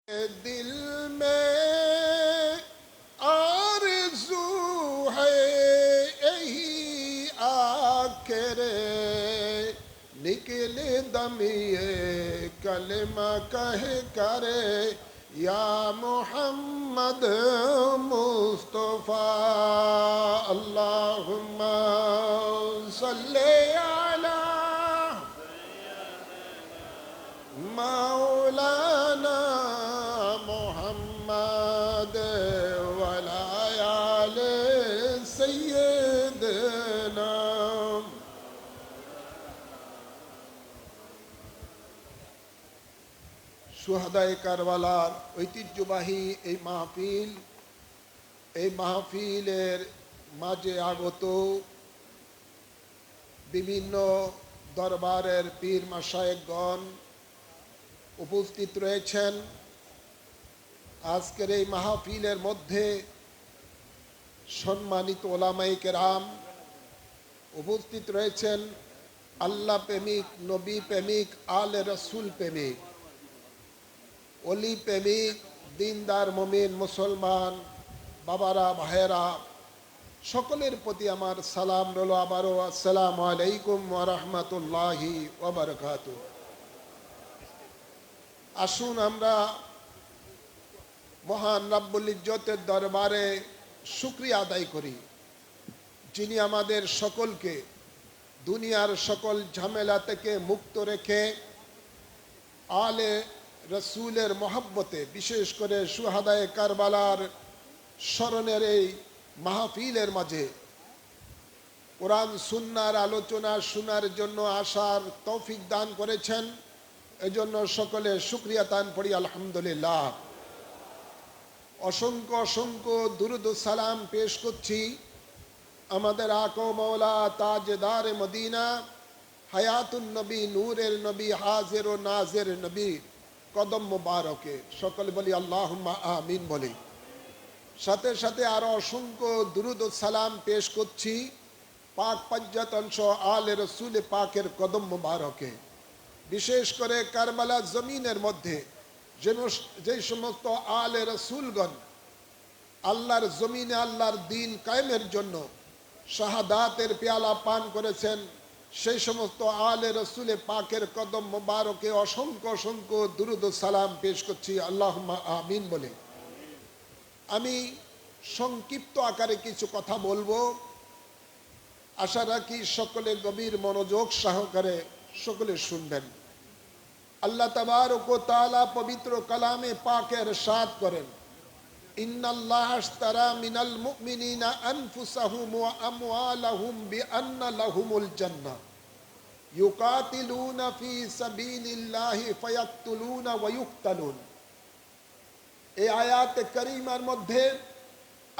दिल में आरज़ू है यही आखिर निकले दमिए कलमा कह करे या मोहम्मद मुस्तफ़ा अल्लाहुम्मा सल्ले अला मौलाना मोहम्मद वला आले सय्यदना। শুহাদায়ে কারবালার ঐতিহ্যবাহী এই মাহফিলের মাঝে আগত বিভিন্ন দরবারের পীর মাশায়েখগণ উপস্থিত রয়েছেন। আজকের এই মাহফিলের মধ্যে সম্মানিত ওলামায়ে কেরাম উপস্থিত রয়েছেন। আল্লাহ প্রেমিক, নবী প্রেমিক, আলে রসুল প্রেমিক, অলি প্রেমিক, দিনদার মুমিন মুসলমান বাবারা, ভাইয়েরা, সকলের প্রতি আমার সালাম রইল আবারও। আসসালামু আলাইকুম ওয়া রাহমাতুল্লাহি ওয়া বারাকাতুহু। আসুন আমরা মহান রাব্বুল ইজ্জতের দরবারে শুকরিয়া আদায় করি, যিনি আমাদের সকলকে দুনিয়ার সকল ঝামেলা থেকে মুক্ত রেখে আলে রসুলের মহব্বতে, বিশেষ করে শুহাদায়ে কারবালার স্মরণের এই মাহফিলের মাঝে কোরআন সুন্নাহর আলোচনা শোনার জন্য আসার তৌফিক দান করেছেন। এজন্য সকলে শুকরিয়া তান পড়ি আলহামদুলিল্লাহ। অসংখ্য অসংখ্য দুরুদ ও সালাম পেশ করছি আমাদের আকা ও মাওলা তাজদার মদিনা হায়াতুন নবী, নূরের নবী, হাজির ও নাজির নবী কদম মুবারকে। সকলে বলি আল্লাহুম্মা আমিন বলি। সাথে সাথে আরো অসংখ্য দুরুদ ও সালাম পেশ করছি পাক পঞ্জাতন আলে রসুল পাকের কদম মুবারকে। বিশেষ করে কারবালা জমিনের মধ্যে যে সমস্ত আলে রসুলগণ আল্লাহর জমিনে আল্লাহর দ্বীন কায়েমের জন্য শাহাদাতের পেয়ালা পান করেছেন, সেই সমস্ত আলে রসুল পাকের কদম মুবারকে অসংখ্য অসংখ্য দুরুদ ও সালাম পেশ করছি আল্লাহুম্মা আমিন বলে। আমি সংক্ষিপ্ত আকারে কিছু কথা বলবো, আশা রাখি সকলে গভীর মনোযোগ সহকারে সকলে শুনবেন। আল্লাহ তাবারক ওয়া তাআলা পবিত্র কালামে পাকে ইরশাদ করেন, ইন্নাল্লাহা আশতারা মিনাল মুমিনিনা আনফুসাহুম ওয়া আমওয়ালাহুম বিআন্না লাহুমুল জান্নাহ ইউকাতিলুনা ফি সাবিলিল্লাহি ফায়াকতুলুনা ওয়া ইউকতালুন। এই আয়াতে কারিমার মধ্যে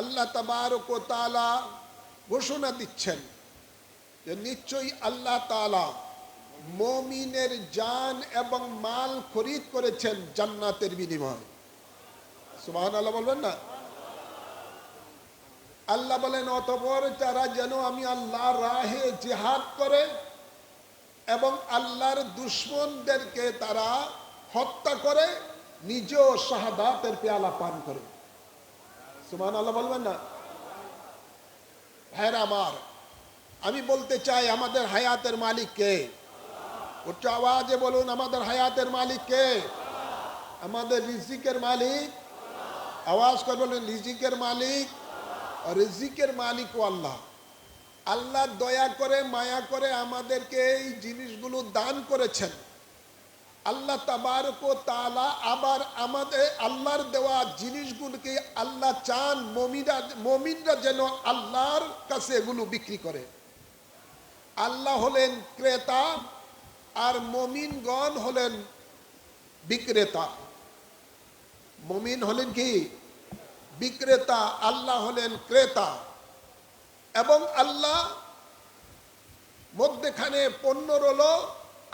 আল্লাহ তাবারক ওয়া তাআলা ঘোষণা দিচ্ছেন যে নিশ্চয়ই আল্লাহ তাআলা মুমিনের জান এবং মাল খরিদ করেছেন জান্নাতের বিনিময়ে। সুবহানাল্লাহ বলবেন না? আল্লাহ বলেন, অতঃপর তারা যেন আমি আল্লাহর রাহে জিহাদ করে এবং আল্লাহর দুশমনদেরকে তারা হত্যা করে নিজেও শাহাদাতের পেয়ালা পান করে। সুবহানাল্লাহ বলবেন না? ভাইরা আমার, আমি বলতে চাই আমাদের হায়াতের মালিক কে? উচ্চ আওয়াজে বলুন, আমাদের হায়াতের মালিক কে? আমাদের রিজিকের মালিক? আওয়াজ করে বলেন, রিজিকের মালিক। রিজিকের মালিক ও আল্লাহ। আল্লাহ দয়া করে মায়া করে আমাদেরকে এই জিনিসগুলো দান করেছেন। আল্লাহ তাবারক ওয়া তাআলা আবার আমাদের আল্লাহর দেওয়া জিনিসগুলোকে আল্লাহ চান মুমিনরা যেন আল্লাহর কাছে এগুলো বিক্রি করে। আল্লাহ হলেন ক্রেতা আর মুমিনগণ হলেন বিক্রেতা। মুমিন হলেন কি? বিক্রেতা, আল্লাহ হলেন ক্রেতা। এবং আল্লাহ মধ্যখানে পণ্য রলো,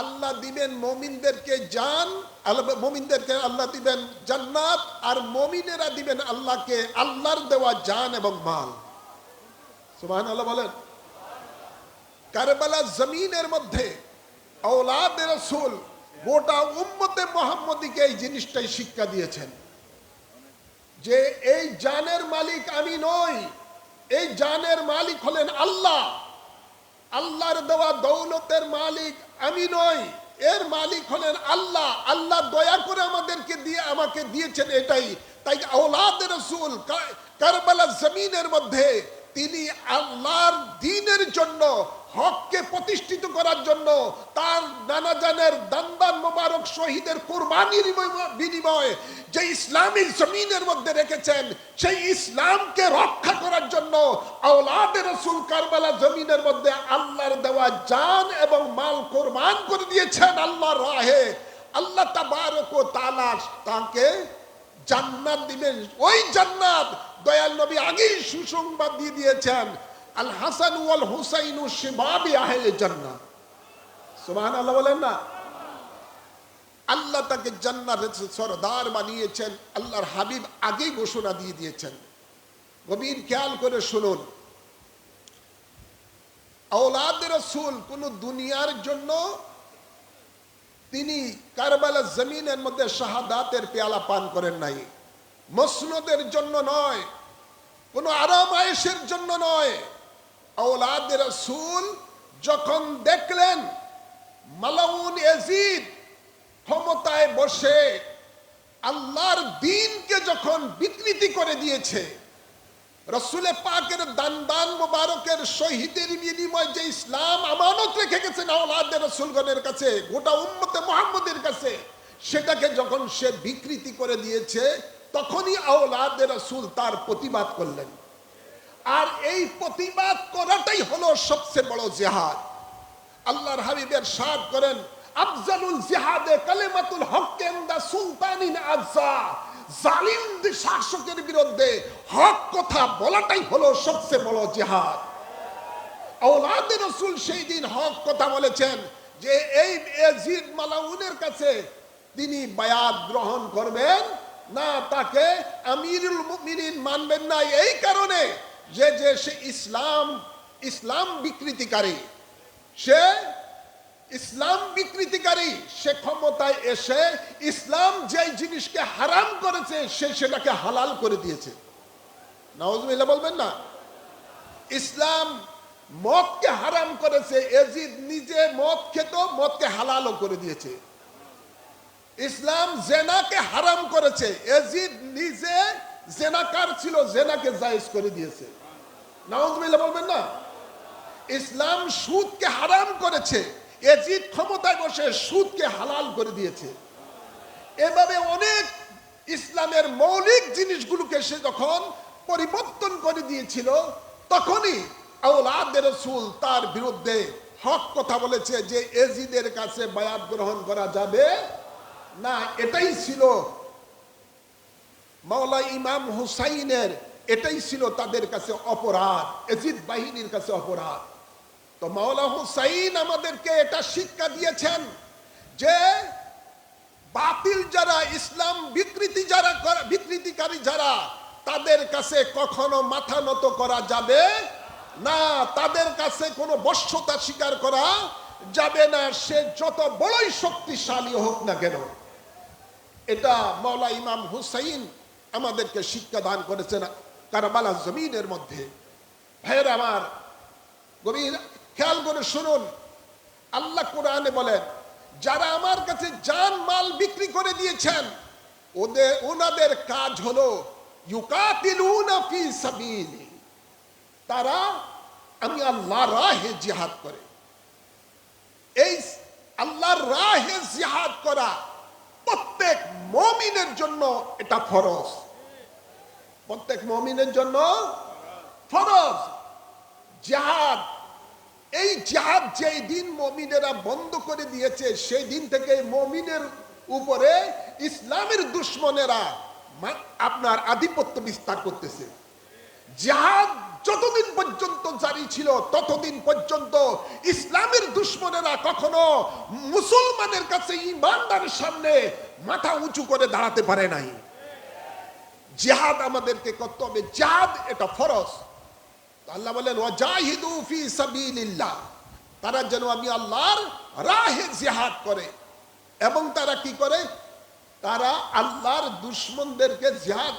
আল্লাহ দিবেন মুমিনদেরকে জান, মুমিনদেরকে আল্লাহ দিবেন জান্নাত, আর মুমিনেরা দিবেন আল্লাহকে আল্লাহর দেওয়া জান এবং মাল। সুবহানাল্লাহ বলেন। কারবালা জমিনের মধ্যে औलाद रसूल গোটা উম্মতে মুহাম্মদীকে এই জিনিসটাই শিক্ষা দিয়েছেন যে এই জানের মালিক আমি নই, এই জানের মালিক হলেন আল্লাহ। আল্লাহর দেওয়া দৌলতের মালিক আমি নই, এর মালিক হলেন আল্লাহ। আল্লাহ দয়া করে আমাকে দিয়েছেন এটাই। তাই আওলাদ রাসূল কারবালার জমিনের মধ্যে তিনি আল্লাহর দ্বীনের জন্য, হককে প্রতিষ্ঠিত করার জন্য তার নানা জানের দান মোবারক শহীদের কুরবানির বিনিময়ে যে ইসলামী জমিনের মধ্যে রেখেছেন, সেই ইসলামকে রক্ষা করার জন্য আওলাদে রাসূল কারবালা জমিনের মধ্যে আল্লাহর দেওয়া জান এবং মাল কুরবান করে দিয়েছেন আল্লাহর রাহে। আল্লাহ তাবারক ওয়া তাআলা তাকে জান্নাত দিবেন। ওই জান্নাত দয়াল নবী আগেই সুসংবাদ দিয়ে দিয়েছেন, আল হাসান ওয়াল হুসাইনু শিবাবি আহলে জান্নাত। সুবহানাল্লাহ বলেন না। আল্লাহ তাকে জান্নাতের সরদার বানিয়েছেন, আল্লাহর হাবিব আগেই ঘোষণা দিয়ে দিয়েছেন। গভীর খেয়াল করে শুনুন, আওলাদ রাসূল কোন দুনিয়ার জন্য তিনি কারবালা জমিনের মধ্যে শাহাদাতের পেয়ালা পান করেন নাই, মসনদের জন্য নয়, কোন আরাম আয়েশের জন্য নয়। আওলাদ রাসূল যখন দেখলেন মালাউন ইয়াজিদ ক্ষমতায় বসে আল্লাহর দ্বীনকে যখন বিকৃতি করে দিয়েছে, রাসূলে পাকের দান মোবারকের শহীদের বিনিময়ে যে ইসলাম আমানত রেখে গেছেন আওলাদ রাসূলগণের কাছে, গোটা উম্মতে মুহাম্মদের কাছে, সেটাকে যখন সে বিকৃতি করে দিয়েছে, তখনই আওলাদ রাসূল তার প্রতিবাদ করলেন। আর এই প্রতিবাদ করাটাই হলো সবচেয়ে বড় জিহাদ। আল্লাহর হাবিব ইরশাদ করেন, আফজালুল জিহাদে কালিমাতুল হক ইনদা সুলতানিন আযা। জালিম শাসকের বিরুদ্ধে হক কথা বলাটাই হলো সবচেয়ে বড় জিহাদ। আওলাদ রাসূল সেই দিন হক কথা বলেছেন যে এই ইয়াজিদ মালাউনের কাছে তিনি বায়াত গ্রহণ করবেন না, তাকে আমিরুল মুমিনিন মানবেন না, এই কারণে যে সে ইসলাম বিকৃতিকারী, সে ইসলাম বিকৃতিকারী, সে ক্ষমতায় এসে ইসলাম যে জিনিসকে হারাম করেছে সে সেটাকে হালাল করে দিয়েছে। নাউজুবিল্লাহ বলবেন না। ইসলাম মদকে হারাম করেছে, ইয়াজিদ নিজে মদ খেত, মদকে হালালও করে দিয়েছে। ইসলাম জেনাকে হারাম করেছে, ইয়াজিদ নিজে জেনাকার ছিল, জেনাকে জায়েজ করে দিয়েছে। নাউজুবিল্লাহ বলবেন না। ইসলাম সুদকে হারাম করেছে, ইয়াজিদ ক্ষমতায় বসে সুদকে হালাল করে দিয়েছে। এভাবে অনেক ইসলামের মৌলিক জিনিসগুলোকে সে যখন পরিবর্তন করে দিয়েছিল, তখনই আওলাদ রাসূল তার বিরুদ্ধে হক কথা বলেছে যে ইয়াজিদের কাছে বায়াত গ্রহণ করা যাবে না। এটাই ছিল মাওলা ইমাম হুসাইনের, এটাই ছিল তাদের কাছে অপরাধ, ইয়াজিদ বাহিনীর কাছে অপরাধ। তো মাওলা হুসাইন আমাদেরকে এটা শিক্ষা দিয়েছেন যে বাতিল যারা, ইসলাম বিকৃতিকারী যারা, তাদের কাছে কখনো মাথা নত করা যাবে না, তাদের কাছে কোনো বশ্যতা স্বীকার করা যাবে না, সে যত বড়ই শক্তিশালী হোক না কেন। এটা মাওলা ইমাম হুসাইন আমাদেরকে শিক্ষা দান করেছেন কারবালা জমিনের মধ্যে। ভাইয়েরা আমার, গভীর খেয়াল করে শুনুন, আল্লাহ কোরআনে বলেন, যারা আমার কাছে জান মাল বিক্রি করে দিয়েছেন ওনাদের কাজ হলো ইউকাতিলুনা ফি সাবিলি, তারা আমি আল্লাহর রাহে জিহাদ করে। এই আল্লাহর রাহে জিহাদ করা প্রত্যেক মুমিনের জন্য এটা ফরজ, প্রত্যেক মুমিনের জন্য ফরজ। জিহাদ, এই জিহাদ যেই দিন মুমিনেরা বন্ধ করে দিয়েছে, সেই দিন থেকে মুমিনের উপরে ইসলামের দুশমনেরা আপনার আধিপত্য বিস্তার করতেছে। জিহাদ যতদিন পর্যন্ত জারি ছিল ততদিন পর্যন্ত ইসলামের দুশমনেরা কখনো মুসলমানের কাছে, ঈমানদারের সামনে মাথা উঁচু করে দাঁড়াতে পারে নাই। জিহাদ আমাদেরকে করতে হবে, জিহাদ এটা ফরজ। আল্লাহ বলেন ওয়াজাহিদু ফি সাবিলিল্লাহ, তারা যেন আমি আল্লাহর রাহে জিহাদ করে। এবং তারা কি করে, তারা আল্লাহর দুশমনদেরকে জিহাদ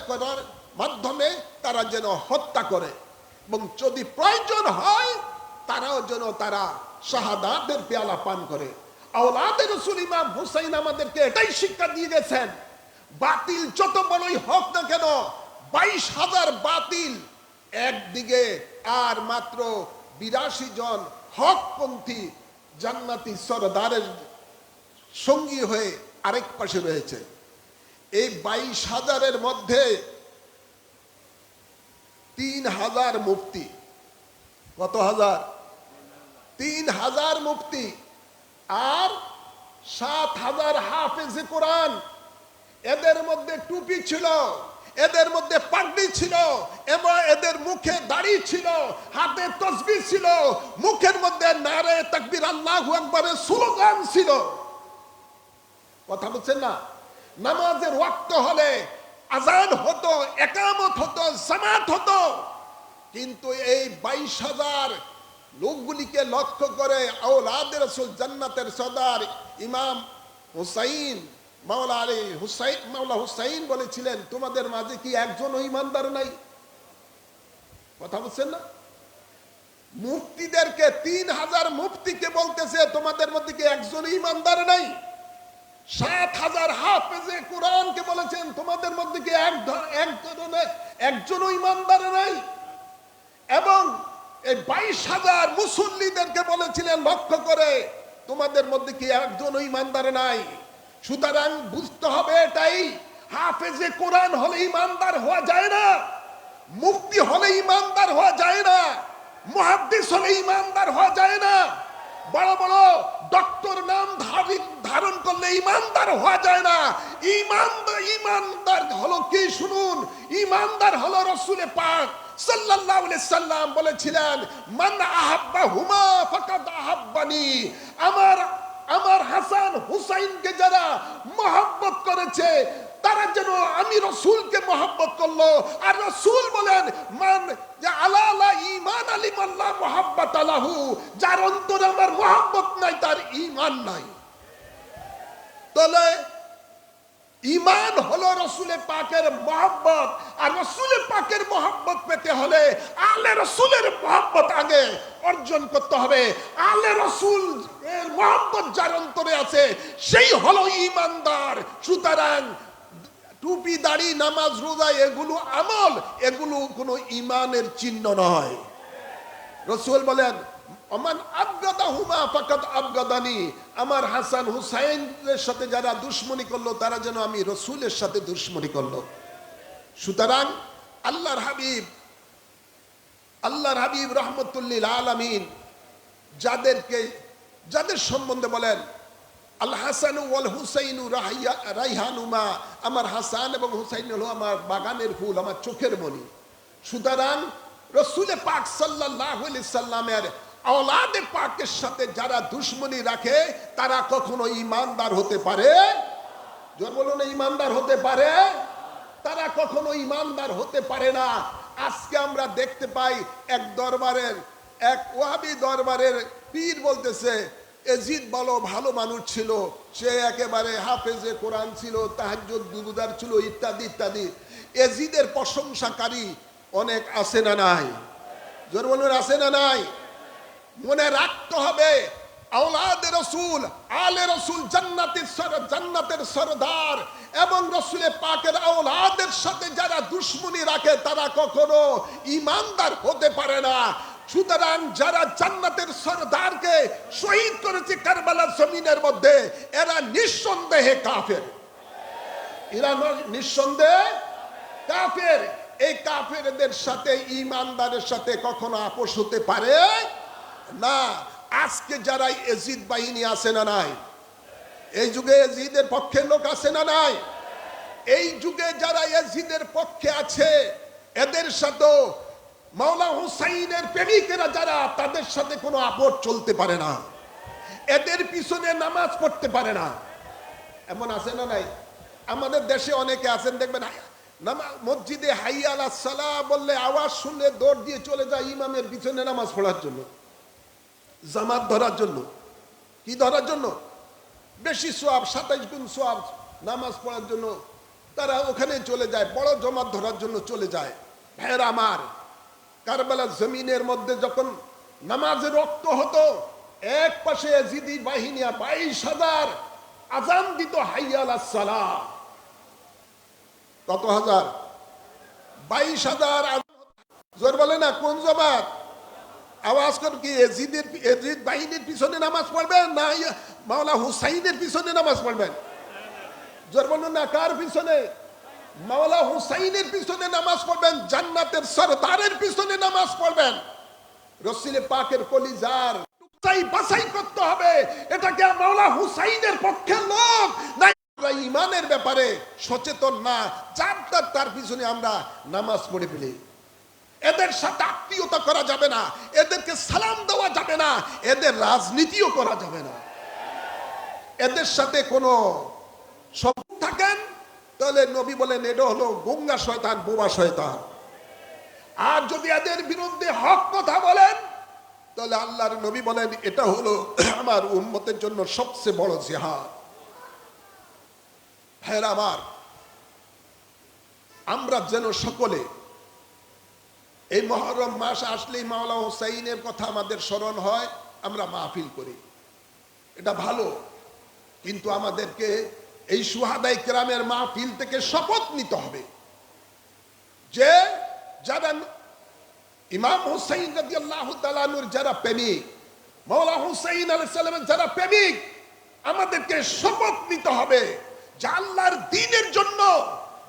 করার মাধ্যমে তারা যেন হত্যা করে, এবং যদি প্রয়োজন হয় তারাও যেন তারা শাহাদাতের পেয়ালা পান করে। আওলাদে রাসূল ইমাম হুসাইন আমাদেরকে এটাই শিক্ষা দিয়ে গেছেন, বাতিল যত বড়ই হোক না কেন, 22,000 বাতিল একদিকে, আর মাত্র 82 জন হকপন্থী জান্নাতি সরদারের সঙ্গী হয়ে আরেক পাশে রয়েছে। এই 22,000-এর মধ্যে 3,000 মুফতি। কত হাজার? 3,000 মুফতি আর 7,000 হাফেজে কোরআন। এদের মধ্যে টুপি ছিল, এদের মধ্যে পাগড়ি ছিল, এবং এদের মুখে দাড়ি ছিল, হাতে তসবিহ ছিল, মুখের মধ্যে নারে তাকবীর আল্লাহু আকবারের স্লোগান ছিল। কথা বুঝছেন না? নামাজের ওয়াক্ত হলে আজান হতো, একামত হতো, জামাত হতো, কিন্তু এই 22,000 লোকগুলিকে লক্ষ্য করে আওলাদে রাসূল জান্নাতের সর্দার ইমাম হুসাইন মাওলা হুসাইন বলেছিলেন, তোমাদের মাঝে কি একজনও ঈমানদার নাই? কথা বুঝছেন না? মুফতিদেরকে, 3,000 মুফতিকে বলতেছে, তোমাদের মধ্যে কি একজন ঈমানদার নাই? 7,000 হাফেজে কোরআনকে বলেছেন, তোমাদের মধ্যে কি একজনও ঈমানদার নাই? এবং এই 22,000 মুসল্লিদেরকে বলেছিলেন লক্ষ্য করে, তোমাদের মধ্যে কি একজনও ঈমানদার নাই? সুতরাং বুঝতে হবে এটাই, হাফেজে কোরআন হলে ঈমানদার হওয়া যায় না, মুফতি হলে ঈমানদার হওয়া যায় না, মুহাদ্দিস হলে ঈমানদার হওয়া যায় না, বড় বড় ডক্টর নাম ধারণ করলে ঈমানদার হওয়া যায় না। ঈমানদার হলো কি শুনুন, ঈমানদার হলো রাসূল পাক সাল্লাল্লাহু আলাইহি সাল্লাম বলেছিলেন, মান আহাব্বাহুমা ফাকাদ আহাব্বানি। আমার হাসান হুসাইনকে যারা মহব্বত করেছে তারা যেন আমি রাসূলকে মহব্বত করলো। আর রাসূল বলেন, মান আলা ঈমান আলিমাল্লাহ মুহাব্বাত লাহু, যার অন্তরে আমার মহব্বত নাই তার ঈমান নাই। তাহলে ঈমান হলো রাসূলের পাকের মহব্বত, আর রাসূলের পাকের মহব্বত পেতে হলে আলে রাসূলের মহব্বত আগে অর্জন করতে হবে। আলে রাসূল এর মহব্বত যার অন্তরে আছে সেই হলো ঈমানদার। সুতরাং টুপি, দাড়ি, নামাজ, রোজা এগুলো আমল, এগুলো কোনো ঈমানের চিহ্ন নয়। রাসূল বলেন, ওমান আবগাদাহুমা ফাকাদ আবগাদানি, আমার হাসান হুসাইনের সাথে যারা দুশমনি করলো তারা যেন আমি রাসূলের সাথে দুশমনি করলো। সুতরাং আল্লাহর হাবিব রাহমাতুল লিল আলামিন যাদের সম্বন্ধে বলেন, আল হাসান ওয়াল হুসাইনু রাইহানুমা, আমার হাসান এবং হুসাইন হলো আমার বাগানের ফুল, আমার চোখের মণি। সুতরাং রাসূল পাক সাল্লাল্লাহু আলাইহি সাল্লামের আওলাদে পাকের সাথে যারা দুশমনি রাখে তারা কখনো ঈমানদার হতে পারে? জোর বলুন, ঈমানদার হতে পারে? তারা কখনো ঈমানদার হতে পারে না। আজকে আমরা দেখতে পাই এক ওয়াহাবি দরবারের পীর বলতেছে, এজিদ বলো ভালো মানুষ ছিল, সে একেবারে হাফেজে কোরআন ছিল, তাহাজ্জুদ গুজার ছিল, ইত্যাদি ইত্যাদি। এজিদের প্রশংসাকারী অনেক আছে না নাই? জোর বলুন, আছে না নাই? মনে রাখতে হবে, আওলাদে রাসূল, আলে রাসূল জান্নাতের সরদার এবং রাসূল পাকের আওলাদের সাথে যারা দুশমনি রাখে তারা কখনো ঈমানদার হতে পারে না। সুতরাং যারা জান্নাতের সরদারকে শহীদ করেছে কারবালার জমিনের মধ্যে, এরা নিঃসন্দেহে কাফের। এরা নিঃসন্দেহে কাফের। এই কাফেরদের সাথে ঈমানদারের সাথে কখনো আপোষ হতে পারে না। আজকে যারা এজিদ বাহিনী আছে না নাই? এই যুগে এজিদের পক্ষে লোক আছে না নাই? এই যুগে যারা এজিদের পক্ষে আছে এদের সাথে মাওলা হুসাইনের প্রেমিকেরা যারা, তাদের সাথে কোনো আপোষ চলতে পারে না, এদের পিছনে নামাজ পড়তে পারে না। এমন আছে না নাই? আমাদের দেশে অনেকে আছেন, দেখবেন মসজিদে হাইয়া আলাস সালাহ বললে আওয়াজ শুনলে দৌড় দিয়ে চলে যায় ইমামের পিছনে নামাজ পড়ার জন্য, জামাত ধরার জন্য। কি ধরার জন্য? বেশি সোয়াব, 27 গুণ সোয়াব নামাজ পড়ার জন্য তারা ওখানে চলে যায়, বড় জমাত ধরার জন্য চলে যায়। ভাইয়েরা আমার, কারবালার জমিনের মধ্যে যখন নামাজের রক্ত হতো, এক পাশে ইয়াজিদি বাহিনী 22,000 আজান দিত, হাইয়া আলাস সালাহ। কত হাজার? 22,000। জোর বলে না, কোন জমাত? আওয়াজ কর। কি ইয়াজিদ বাহিনীর পিছনে নামাজ পড়বেন না মাওলা হুসাইনের পিছনে নামাজ পড়বেন? জোর বলুন না, কার পিছনে? মাওলা হুসাইনের পিছনে নামাজ পড়বেন, জান্নাতের সরদারের পিছনে নামাজ পড়বেন। রসুল পাকের কলিজার টুকরাই বাছাই করতে হবে, এটা কি মাওলা হুসাইনের পক্ষের লোক না ইমানের ব্যাপারে সচেতন না, যার তার পিছনে আমরা নামাজ পড়ে ফেলি। এদের সাথে আত্মীয়তা করা যাবে না, এদেরকে সালাম দেওয়া যাবে না, এদের রাজনীতিও করা যাবে না। এদের সাথে কোনো সম্পর্ক থাকেন তাহলে নবী বলেন এটা হলো গঙ্গা শয়তান, বোবা শয়তান। আর যদি এদের বিরুদ্ধে হক কথা বলেন তাহলে আল্লাহর নবী বলেন এটা হলো আমার উম্মতের জন্য সবচেয়ে বড় জিহাদ। ভাইরা আমার, আমরা যেন সকলে এই মুহররম মাস আসলেই মাওলা হুসাইনের কথা আমাদের স্মরণ হয়, আমরা মাহফিল করি, এটা ভালো। কিন্তু আমাদেরকে এই সুহাদায়ে কেরামের মাহফিল থেকে শপথ নিতে হবে যে যারা ইমাম হুসাইন রাদিয়াল্লাহু তাআলা আনহুর যারা প্রেমিক, মাওলা হুসাইন আলাইহিস সালামের যারা প্রেমিক, আমাদেরকে শপথ নিতে হবে যে আল্লাহর দ্বীনের জন্য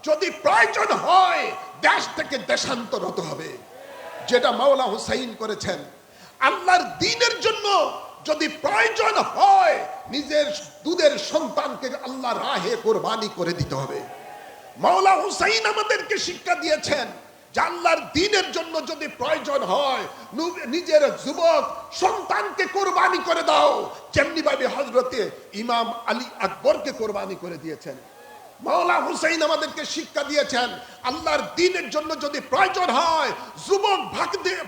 যদি প্রয়োজন হয় দেশ থেকে দেশান্তর হতে হবে, যেটা মাওলা হুসাইন করেছেন। আল্লাহর দ্বীনের জন্য যদি প্রয়োজন হয় নিজের দুধের সন্তানকে আল্লাহর রাহে কোরবানি করে দিতে হবে। মাওলা হুসাইন আমাদেরকে শিক্ষা দিয়েছেন যে আল্লাহর দ্বীনের জন্য যদি প্রয়োজন হয় নিজের যুবক সন্তানকে কোরবানি করে দাও, যেমনি ভাবে হযরতে ইমাম আলী আকবরকে কোরবানি করে দিয়েছেন। মাওলা হুসাইন আমাদেরকে শিক্ষা দিয়েছেন আল্লাহর দ্বীনের জন্য যদি প্রয়োজন হয় যুবক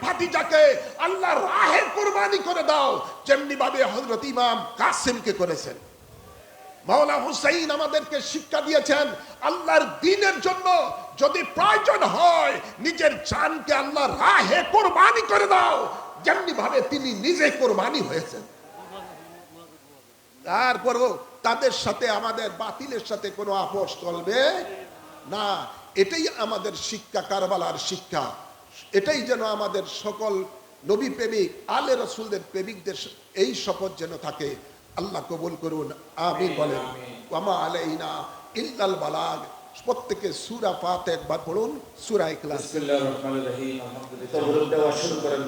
ভাতিজাকে আল্লাহর রাহে কোরবানি করে দাও, যেমনি ভাবে হযরত ইমাম কাসিমকে করেছেন। মাওলা হুসাইন আমাদেরকে শিক্ষা দিয়েছেন আল্লাহর দ্বীনের জন্য যদি প্রয়োজন হয় নিজের জানকে আল্লাহর রাহে কোরবানি করে দাও, যেমনি ভাবে তিনি নিজে কোরবানি হয়েছেন। তারপরও তাদের সাথে আমাদের বাতিলের সাথে কোনো আপোষ চলবে না। এটাই আমাদের শিক্ষা, কারবালার শিক্ষা। এটাই যেন আমাদের সকল নবী প্রেমিক আলে রসুলদের প্রেমিকদের এই শপথ যেন থাকে। আল্লাহ কবুল করুন, আমিন বলেন। ওয়ামা আলাইনা ইল্লাল বালাগ। প্রত্যেকে সূরা ফাতিহা একবার পড়ুন, সূরা ইখলাস। বিসমিল্লাহির রহমানির রহিম। আলহামদুলিল্লাহ। শুরু করেন।